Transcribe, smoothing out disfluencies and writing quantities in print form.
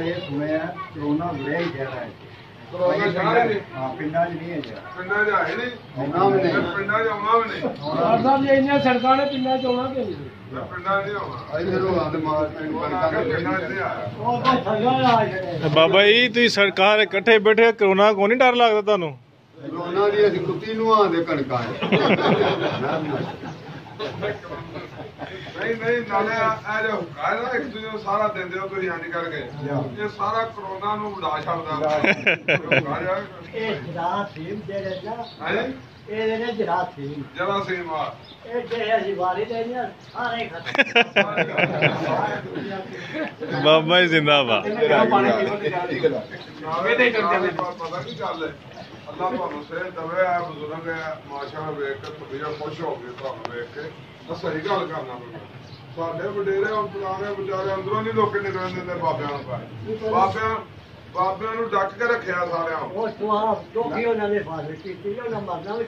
ਇਹ ਸੁਣਿਆ ਕਰੋਨਾ ਲੜਿਆ ਹੀ ਜਾ ਰਿਹਾ ਹੈ ਪਿੰਡਾਂ 'ਚ ਨਹੀਂ ਹੈ ਜੀ ਪਿੰਡਾਂ 'ਚ ਆਏ ਨਹੀਂ ਆਉਣਾ ਵੀ ਨਹੀਂ ਪਿੰਡਾਂ 'ਚ ਆਉਣਾ ਵੀ ਨਹੀਂ ਸਾਹਿਬ ਜੀ ਇੰਨੀਆਂ ਸੜਕਾਂ ਨੇ ਪਿੰਡਾਂ 'ਚ ਆਉਣਾ ਕਿ ਪਿੰਡਾਂ 'ਚ ਨਹੀਂ ਆਉਣਾ ਇਧਰ ਉਹ ਆਦ ਮਾਰ ਪਿੰਡਾਂ 'ਚ ਨਹੀਂ ਆਇਆ ਬਾਬਾ ਜੀ ਤੁਸੀਂ ਸਰਕਾਰ ਇਕੱਠੇ ਬੈਠੇ ਕਰੋਨਾ ਕੋ ਨਹੀਂ ਡਰ ਲੱਗਦਾ ਤੁਹਾਨੂੰ ਕਰੋਨਾ ਦੀ ਅਸੀਂ ਕੁੱਤੀ ਨੂੰ ਆਂਦੇ ਕਣਕਾਂ नहीं नहीं नाले जो है ना एक दूसरे को सारा देंदे हो तुसीं इंज करके ये सारा कोरोना नु उड़ा छड़दा ए जरासीम जेड़े ना हैं ए ने जरासीम आ ए जे ਅਸੀਂ ਵਾਰੀ ਲੈਣੀ ਸਾਰੇ ਖਤਮ ਬਾਬਾ ਜੀ ਜ਼ਿੰਦਾਬਾਦ पता की गल है अल्लाह ਤੁਹਾਨੂੰ ਸਿਹਤ ਦੇਵੇ ਆ ਬਜ਼ੁਰਗ ਹੈ ਮਾਸ਼ਾਅੱਲਾ ਵੇਖ ਕੇ ਤਬੀਅਤ ਖੁਸ਼ ਹੋ ਗਈ ਤੁਹਾਨੂੰ ਵੇਖ ਕੇ ਸਹੀ ਗੱਲ ਕਰਨਾ ਪਊਗਾ ਸਾਡੇ ਵਡੇਰੇ ਹੁਣ ਪੁਰਾਣੇ ਵਿਚਾਰੇ ਅੰਦਰੋਂ ਨਹੀਂ ਲੋਕ ਨਿਕਲਣ ਦਿੰਦੇ ਬਾਬਿਆਂ ਨੂੰ ਬਾਬਿਆਂ ਨੂੰ ਡੱਕ ਕੇ ਰੱਖਿਆ ਸਾਰਿਆਂ ਨੂੰ ਉਹ ਜੋ ਵੀ ਉਹਨਾਂ ਨੇ ਫਾਜ਼ਲ ਕੀਤੀ ਉਹਨਾਂ ਮਰਨਾ ਵੀ